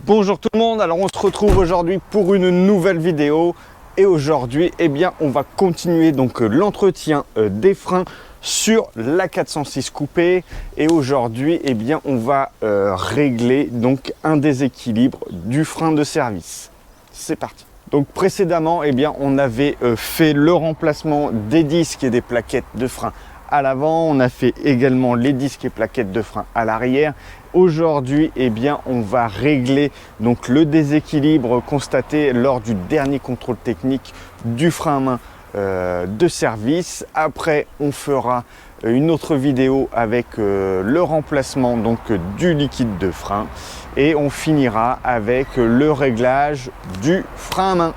Bonjour tout le monde, alors on se retrouve aujourd'hui pour une nouvelle vidéo et aujourd'hui on va continuer donc l'entretien des freins sur la 406 coupé et aujourd'hui on va régler donc un déséquilibre du frein de service. C'est parti. Donc précédemment on avait fait le remplacement des disques et des plaquettes de frein à l'avant, on a fait également les disques et plaquettes de frein à l'arrière. Aujourd'hui, on va régler donc le déséquilibre constaté lors du dernier contrôle technique du frein à main de service. Après, on fera une autre vidéo avec le remplacement donc du liquide de frein et on finira avec le réglage du frein à main.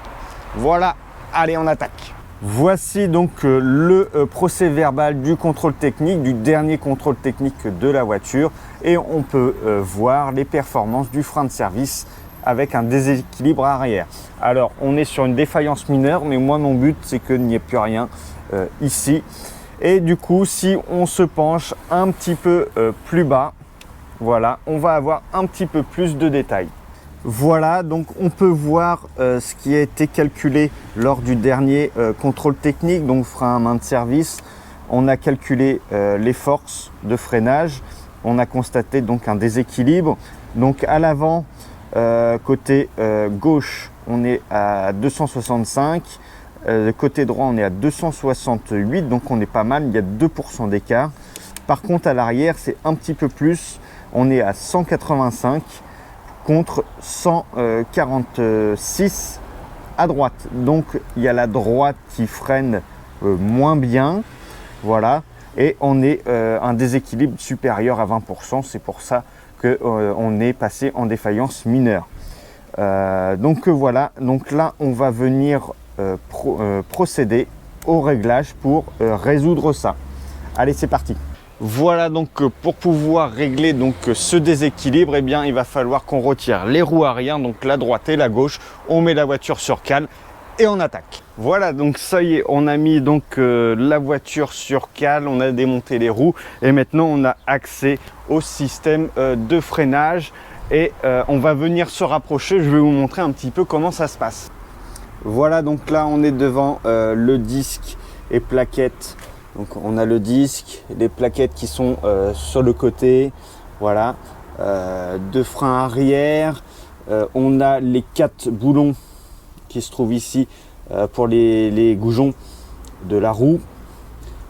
Voilà, allez, on attaque. Voici donc le procès verbal du contrôle technique, du dernier contrôle technique de la voiture et on peut voir les performances du frein de service avec un déséquilibre arrière. Alors on est sur une défaillance mineure mais moi mon but c'est qu'il n'y ait plus rien ici et du coup si on se penche un petit peu plus bas, voilà, on va avoir un petit peu plus de détails. Voilà, donc on peut voir ce qui a été calculé lors du dernier contrôle technique, donc frein à main de service. On a calculé les forces de freinage, on a constaté donc un déséquilibre. Donc à l'avant, côté gauche, on est à 265, côté droit on est à 268, donc on est pas mal, il y a 2% d'écart. Par contre à l'arrière c'est un petit peu plus, on est à 185. Contre 146 à droite. Donc il y a la droite qui freine moins bien. Voilà. Et on est un déséquilibre supérieur à 20%. C'est pour ça qu'on est passé en défaillance mineure. Donc voilà. Donc là, on va venir procéder au réglage pour résoudre ça. Allez, c'est parti. Voilà, donc pour pouvoir régler donc ce déséquilibre, il va falloir qu'on retire les roues arrière, donc la droite et la gauche. On met la voiture sur cale et on attaque. Voilà, donc ça y est, on a mis donc la voiture sur cale, on a démonté les roues et maintenant on a accès au système de freinage et on va venir se rapprocher. Je vais vous montrer un petit peu comment ça se passe. Voilà, donc là on est devant le disque et plaquettes. Donc on a le disque, les plaquettes qui sont sur le côté, voilà, deux freins arrière, on a les 4 boulons qui se trouvent ici pour les goujons de la roue,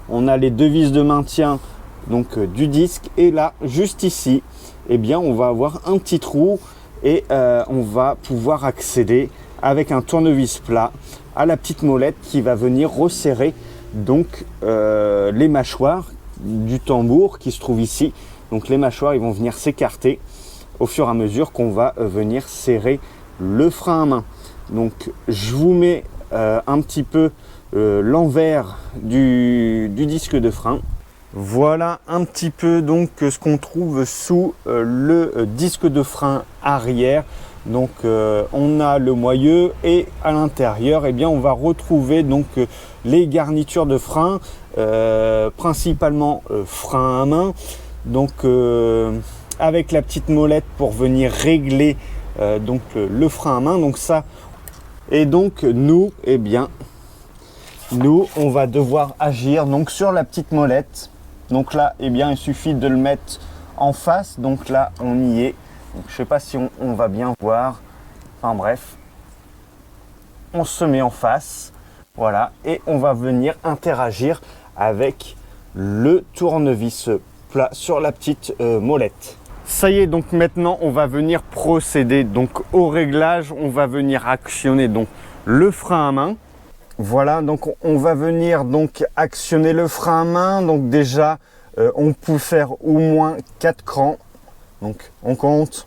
on a les 2 vis de maintien donc du disque et là juste ici, on va avoir un petit trou et on va pouvoir accéder avec un tournevis plat à la petite molette qui va venir resserrer donc les mâchoires du tambour qui se trouve ici. Donc les mâchoires ils vont venir s'écarter au fur et à mesure qu'on va venir serrer le frein à main. Donc je vous mets un petit peu l'envers du disque de frein. Voilà un petit peu donc ce qu'on trouve sous le disque de frein arrière. Donc on a le moyeu et à l'intérieur on va retrouver donc les garnitures de frein, principalement frein à main, donc avec la petite molette pour venir régler donc le frein à main. Donc ça, et donc nous on va devoir agir donc sur la petite molette. Donc là il suffit de le mettre en face. Donc là on y est. Donc, je ne sais pas si on va bien voir. Enfin bref, on se met en face. Voilà, et on va venir interagir avec le tournevis plat sur la petite molette. Ça y est, donc maintenant on va venir procéder donc au réglage. On va venir actionner donc le frein à main. Voilà, donc on va venir donc actionner le frein à main. Donc déjà on peut faire au moins 4 crans. Donc on compte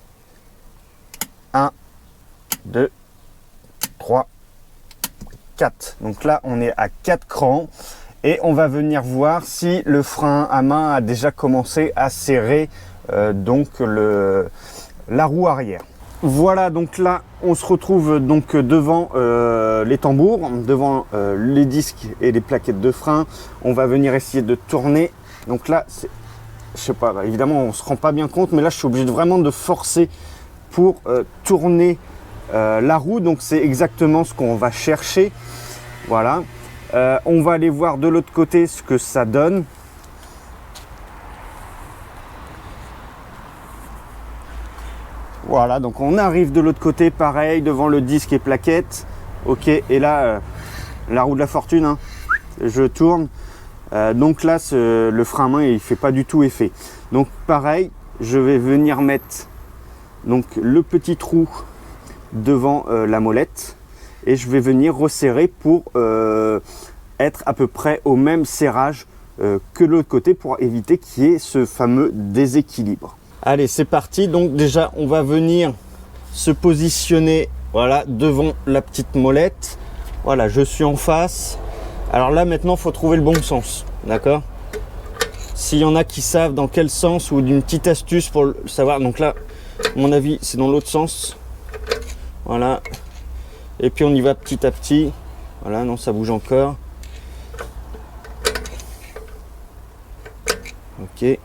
1, 2, 3, 4. Donc là, on est à 4 crans. Et on va venir voir si le frein à main a déjà commencé à serrer la roue arrière. Voilà, donc là, on se retrouve donc devant les tambours, devant les disques et les plaquettes de frein. On va venir essayer de tourner. Donc là, je sais pas, évidemment, on se rend pas bien compte, mais là, je suis obligé vraiment de forcer pour tourner la roue. Donc c'est exactement ce qu'on va chercher. Voilà. On va aller voir de l'autre côté ce que ça donne. Voilà, donc on arrive de l'autre côté, pareil, devant le disque et plaquette. Ok, et là, la roue de la fortune, hein, je tourne. Donc là, le frein à main, il ne fait pas du tout effet. Donc pareil, je vais venir mettre donc, le petit trou devant la molette. Et je vais venir resserrer pour être à peu près au même serrage que l'autre côté pour éviter qu'il y ait ce fameux déséquilibre. Allez, c'est parti. Donc déjà, on va venir se positionner voilà, devant la petite molette. Voilà, je suis en face. Alors là, maintenant, il faut trouver le bon sens. D'accord? S'il y en a qui savent dans quel sens ou d'une petite astuce pour le savoir. Donc là, à mon avis, c'est dans l'autre sens. Voilà. Et puis on y va petit à petit. Voilà, non, ça bouge encore. Ok.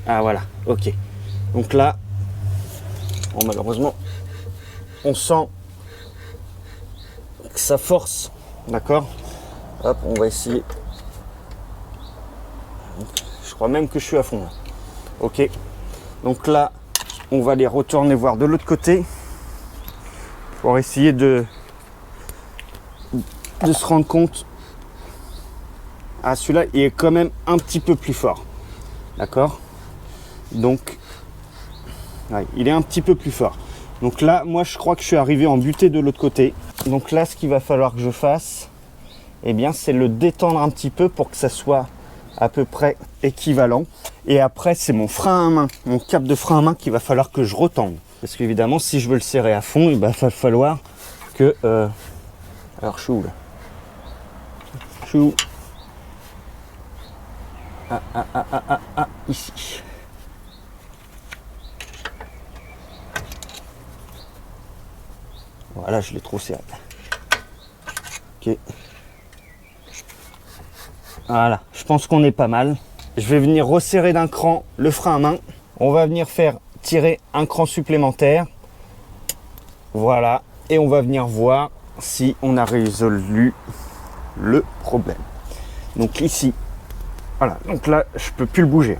Ah voilà, ok. Donc là, bon, malheureusement, on sent que ça force, d'accord? Hop, on va essayer. Je crois même que je suis à fond là. Ok. Donc là, on va les retourner voir de l'autre côté pour essayer de se rendre compte. Ah, celui-là, il est quand même un petit peu plus fort, d'accord? Donc, ouais, il est un petit peu plus fort. Donc là, moi, je crois que je suis arrivé en butée de l'autre côté. Donc là, ce qu'il va falloir que je fasse, eh bien, c'est le détendre un petit peu pour que ça soit à peu près équivalent. Et après, c'est mon frein à main, mon cap de frein à main qu'il va falloir que je retende. Parce qu'évidemment, si je veux le serrer à fond, il va falloir que... Alors, je suis où là? Je suis où? Ici. Voilà, je l'ai trop serré. Ok. Voilà, je pense qu'on est pas mal. Je vais venir resserrer d'un cran le frein à main. On va venir faire tirer un cran supplémentaire. Voilà. Et on va venir voir si on a résolu le problème. Donc ici, voilà. Donc là, je peux plus le bouger.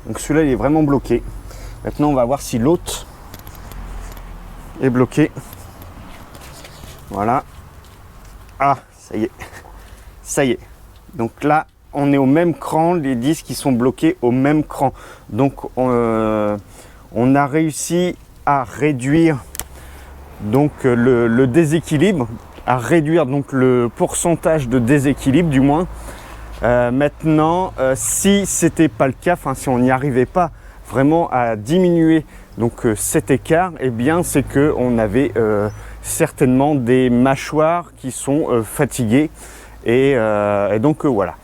Donc celui-là, il est vraiment bloqué. Maintenant, on va voir si l'autre est bloqué. Voilà. Ah, ça y est. Ça y est. Donc là, on est au même cran, les disques qui sont bloqués au même cran. Donc on a réussi à réduire donc le déséquilibre, à réduire donc le pourcentage de déséquilibre du moins. Maintenant, si c'était pas le cas, enfin si on n'y arrivait pas vraiment à diminuer donc cet écart, eh bien c'est que on avait certainement des mâchoires qui sont fatiguées et donc voilà.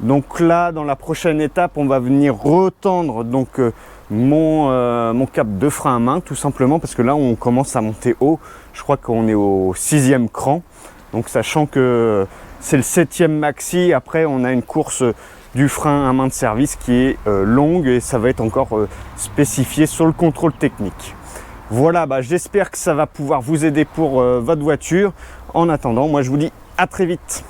Donc là, dans la prochaine étape, on va venir retendre donc mon cap de frein à main, tout simplement parce que là, on commence à monter haut. Je crois qu'on est au 6e cran. Donc sachant que c'est le 7e maxi, après on a une course du frein à main de service qui est longue et ça va être encore spécifié sur le contrôle technique. Voilà, j'espère que ça va pouvoir vous aider pour votre voiture. En attendant, moi je vous dis à très vite.